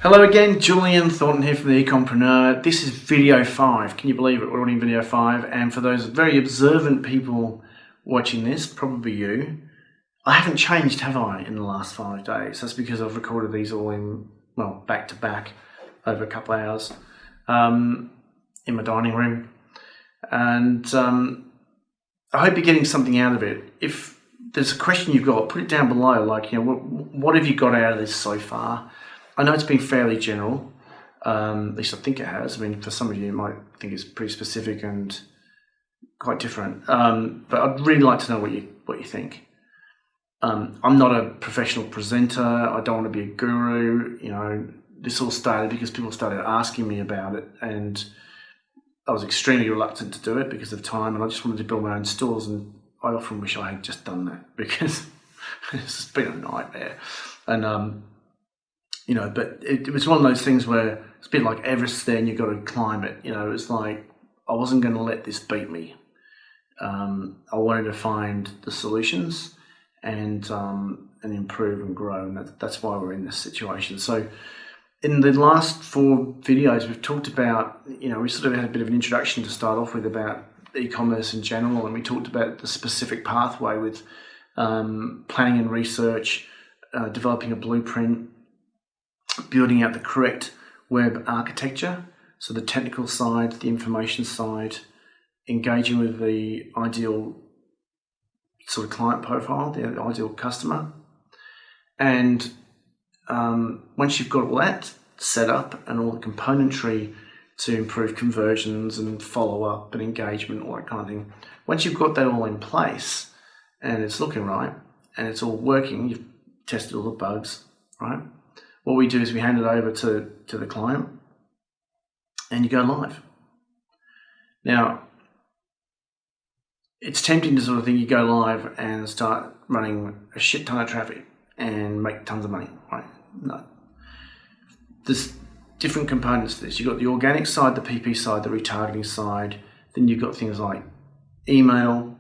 Hello again, Julian Thornton here from the Ecompreneur. This is video 5. Can you believe it? We're already in video 5. And for those very observant people watching this, probably you, I haven't changed, have I, in the last 5 days? That's because I've recorded these all in, well, back to back over a couple of hours in my dining room. And I hope you're getting something out of it. If there's a question you've got, put it down below. Like, you know, what have you got out of this so far? I know it's been fairly general, at least I think it has. I mean, for some of you, you might think it's pretty specific and quite different. But I'd really like to know what you think. I'm not a professional presenter. I don't want to be a guru. You know, this all started because people started asking me about it, and I was extremely reluctant to do it because of time, and I just wanted to build my own stores. And I often wish I had just done that because it's been a nightmare. And you know, but it was one of those things where it's a bit like Everest there and you've got to climb it. You know, it's like I wasn't going to let this beat me. I wanted to find the solutions and improve and grow, and that's why we're in this situation. So in the last 4 videos, we've talked about, you know, we sort of had a bit of an introduction to start off with about e-commerce in general, and we talked about the specific pathway with planning and research, developing a blueprint, building out the correct web architecture, so the technical side, the information side, engaging with the ideal sort of client profile, the ideal customer. And once you've got all that set up and all the componentry to improve conversions and follow up and engagement, all that kind of thing, once you've got that all in place and it's looking right and it's all working, you've tested all the bugs, right? What we do is we hand it over to the client and you go live. Now, it's tempting to sort of think you go live and start running a shit ton of traffic and make tons of money, right? No. There's different components to this. You've got the organic side, the PP side, the retargeting side. Then you've got things like email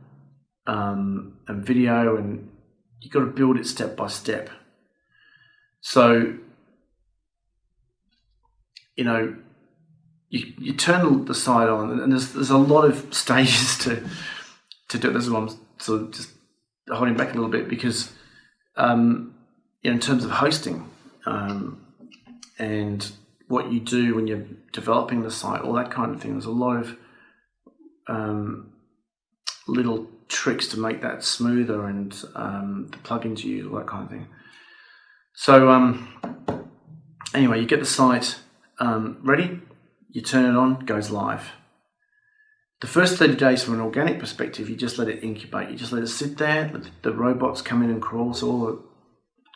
and video, and you've got to build it step by step. So, you know, you turn the site on, and there's a lot of stages to do it. This is why I'm sort of just holding back a little bit because, you know, in terms of hosting and what you do when you're developing the site, all that kind of thing, there's a lot of little tricks to make that smoother, and the plugins you use, all that kind of thing. So anyway, you get the site ready, you turn it on, it goes live. The first 30 days from an organic perspective, you just let it incubate. You just let it sit there. The robots come in and crawl. So all the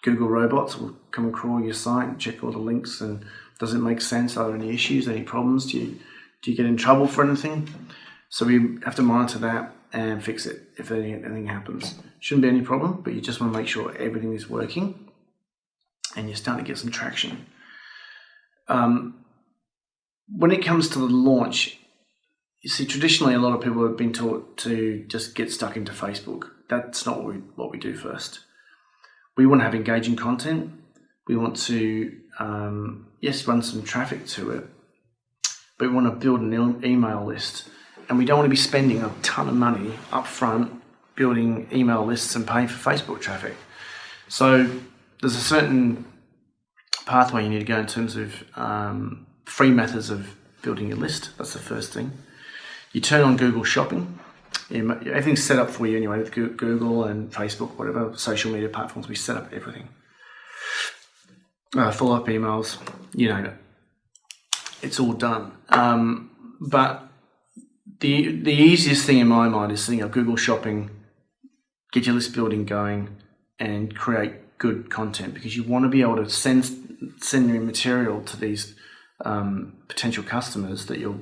Google robots will come and crawl your site and check all the links. And does it make sense? Are there any issues, any problems? Do you get in trouble for anything? So we have to monitor that and fix it if anything happens. Shouldn't be any problem, but you just want to make sure everything is working and you're starting to get some traction. When it comes to the launch, you see, traditionally a lot of people have been taught to just get stuck into Facebook. That's not what we do first. We want to have engaging content. We want to, yes, run some traffic to it, but we want to build an email list. And we don't want to be spending a ton of money up front building email lists and paying for Facebook traffic. So there's a certain pathway you need to go in terms of free methods of building a list. That's the first thing. You turn on Google Shopping. Everything's set up for you anyway with Google and Facebook, whatever social media platforms. We set up everything. Follow-up emails, you know, it's all done. But the easiest thing in my mind is setting up Google Shopping, get your list building going, and create good content, because you want to be able to send your material to these potential customers that you're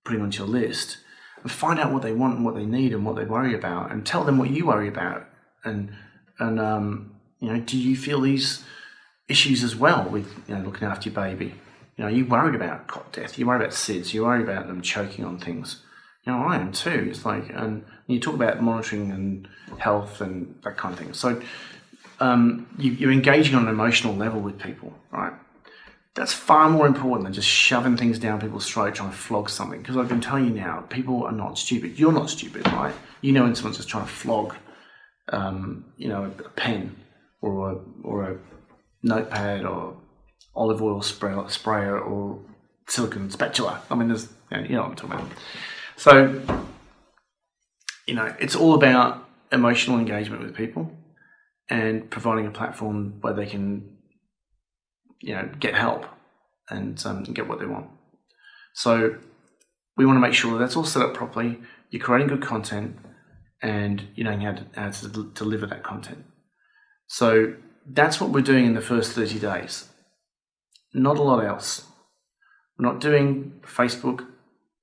putting onto your list, and find out what they want and what they need and what they worry about, and tell them what you worry about, and you know, do you feel these issues as well with, you know, looking after your baby? You know, you worried about cot death, you worry about SIDS, you worry about them choking on things. You know, I am too. It's like, and you talk about monitoring and health and that kind of thing. So you're engaging on an emotional level with people, right? That's far more important than just shoving things down people's throat trying to flog something. Because I can tell you now, people are not stupid. You're not stupid, right? You know when someone's just trying to flog, a pen or a notepad or olive oil sprayer or silicone spatula. I mean, there's, you know what I'm talking about. So, it's all about emotional engagement with people and providing a platform where they can, get help and get what they want. So we want to make sure that's all set up properly. You're creating good content and you know how to deliver that content. So that's what we're doing in the first 30 days. Not a lot else. We're not doing Facebook,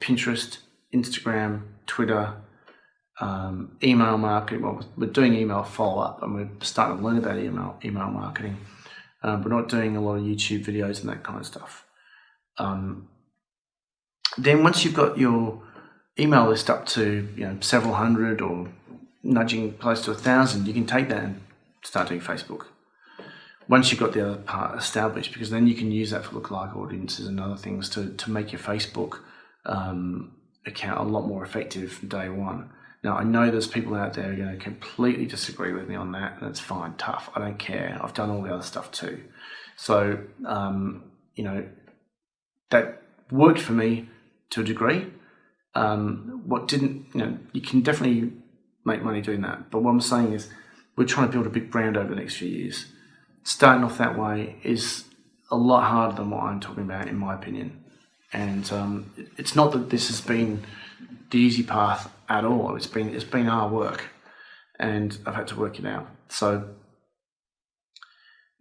Pinterest, Instagram, Twitter, email marketing. Well, we're doing email follow-up and we're starting to learn about email marketing. We're not doing a lot of YouTube videos and that kind of stuff. Then once you've got your email list up to several hundred or nudging close to 1,000, you can take that and start doing Facebook. Once you've got the other part established, because then you can use that for lookalike audiences and other things to make your Facebook account a lot more effective from day one. Now, I know there's people out there who are going to completely disagree with me on that, and that's fine, tough. I don't care. I've done all the other stuff too. So, that worked for me to a degree. What didn't, you can definitely make money doing that. But what I'm saying is we're trying to build a big brand over the next few years. Starting off that way is a lot harder than what I'm talking about, in my opinion. And it's not that this has been the easy path at all. It's been hard work, and I've had to work it out. So,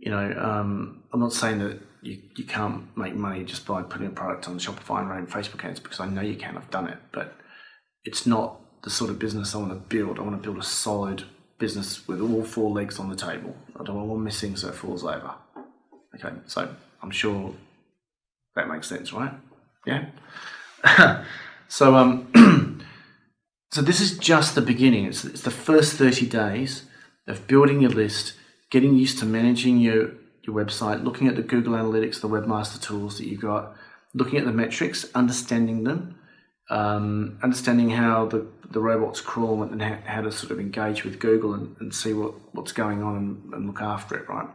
I'm not saying that you can't make money just by putting a product on Shopify and running Facebook ads, because I know you can. I've done it, but it's not the sort of business I want to build. I want to build a solid business with all four legs on the table. I don't want one missing so it falls over. Okay, so I'm sure that makes sense, right? Yeah. So so this is just the beginning. It's the first 30 days of building your list, getting used to managing your website, looking at the Google Analytics, the Webmaster Tools that you've got, looking at the metrics, understanding them, understanding how the robots crawl and how to sort of engage with Google and see what's going on and look after it, right?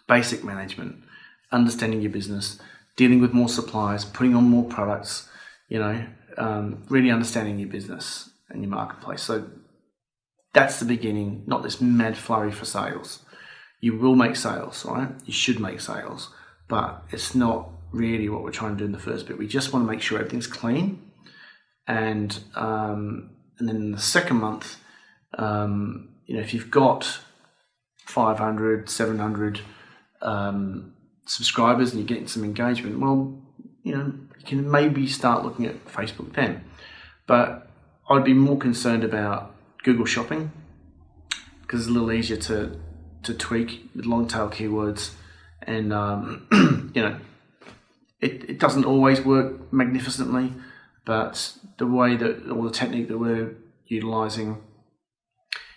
Basic management, understanding your business, dealing with more suppliers, putting on more products, really understanding your business and your marketplace. So that's the beginning, not this mad flurry for sales. You will make sales, right? You should make sales, but it's not really what we're trying to do in the first bit. We just want to make sure everything's clean. And then in the second month, if you've got 500, 700 subscribers and you're getting some engagement, well, you can maybe start looking at Facebook then. But I'd be more concerned about Google Shopping, because it's a little easier to tweak with long tail keywords, and it doesn't always work magnificently, but the way that, or the technique that we're utilizing,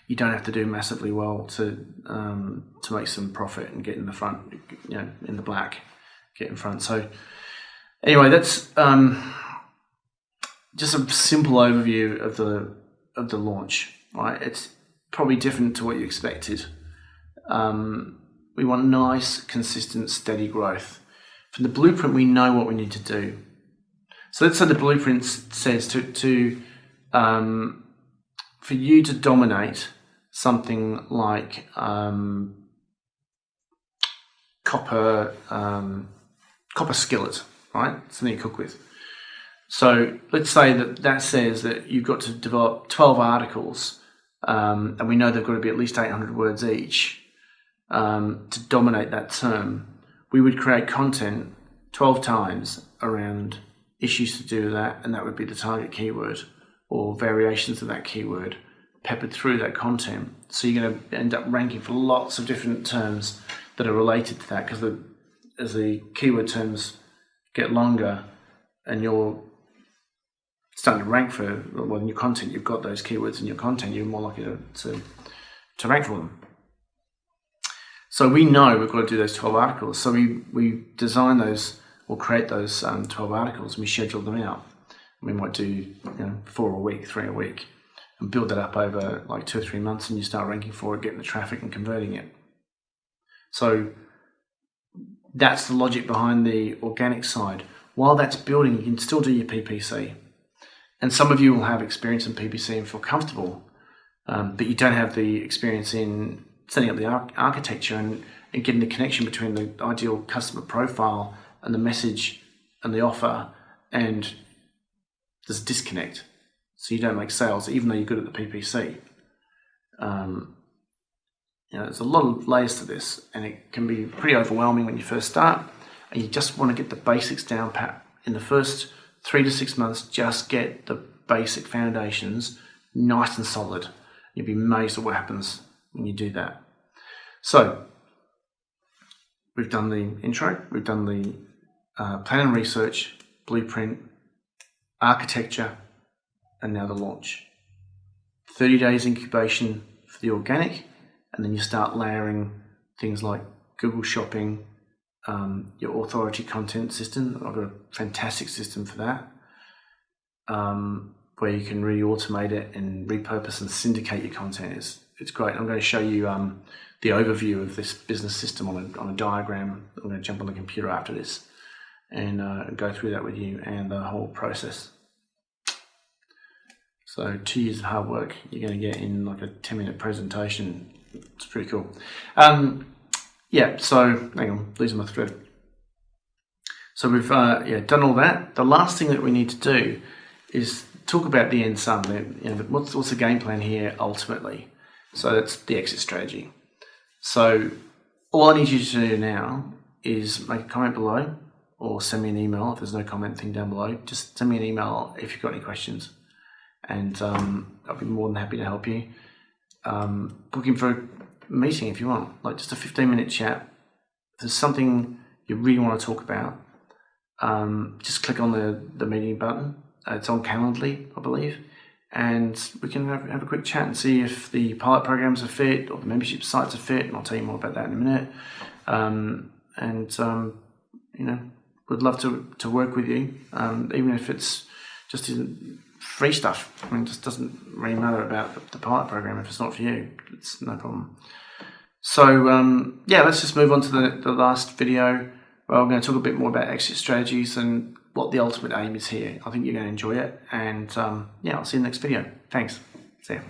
you don't have to do massively well to make some profit and get in the front, in the black, get in front. So anyway, that's just a simple overview of the launch. Right, it's probably different to what you expected. We want nice, consistent, steady growth. From the blueprint, we know what we need to do. So let's say the blueprint says for you to dominate something like copper skillet, right? Something you cook with. So let's say that says that you've got to develop 12 articles, and we know they've got to be at least 800 words each to dominate that term. We would create content 12 times around issues to do with that, and that would be the target keyword or variations of that keyword peppered through that content. So you're going to end up ranking for lots of different terms that are related to that, because as the keyword terms get longer and you're starting to rank for, well, in your content, you've got those keywords in your content, you're more likely to rank for them. So we know we've got to do those 12 articles. So we design those or create those 12 articles, and we schedule them out. We might do 4 a week, 3 a week, and build that up over like 2 or 3 months, and you start ranking for it, getting the traffic and converting it. So that's the logic behind the organic side. While that's building, you can still do your PPC. And some of you will have experience in PPC and feel comfortable, but you don't have the experience in setting up the architecture and getting the connection between the ideal customer profile and the message and the offer, and there's a disconnect. So you don't make sales, even though you're good at the PPC. There's a lot of layers to this, and it can be pretty overwhelming when you first start, and you just want to get the basics down pat. In the first 3 to 6 months, just get the basic foundations nice and solid. You'll be amazed at what happens when you do that. So we've done the intro, we've done the plan and research, blueprint, architecture, and now the launch. 30 days incubation for the organic, and then you start layering things like Google Shopping, your authority content system. I've got a fantastic system for that, where you can really automate it and repurpose and syndicate your content. It's great. I'm going to show you the overview of this business system on a diagram. I'm going to jump on the computer after this and go through that with you and the whole process. So 2 years of hard work you're going to get in like a 10-minute presentation. It's pretty cool. So hang on, losing my thread. So we've done all that. The last thing that we need to do is talk about the end sum. What's the game plan here ultimately? So that's the exit strategy. So all I need you to do now is make a comment below, or send me an email if there's no comment thing down below. Just send me an email if you've got any questions, and I'll be more than happy to help you. Book in for a meeting if you want, like just a 15-minute chat. If there's something you really want to talk about, just click on the meeting button. It's on Calendly, I believe, and we can have a quick chat and see if the pilot programs are fit or the membership sites are fit, and I'll tell you more about that in a minute. Would love to work with you, even if it's just free stuff. I mean, it just doesn't really matter about the pilot program. If it's not for you, it's no problem. So let's just move on to the last video. Well, I'm going to talk a bit more about exit strategies and what the ultimate aim is here. I think you're going to enjoy it, and I'll see you in the next video. Thanks. See ya.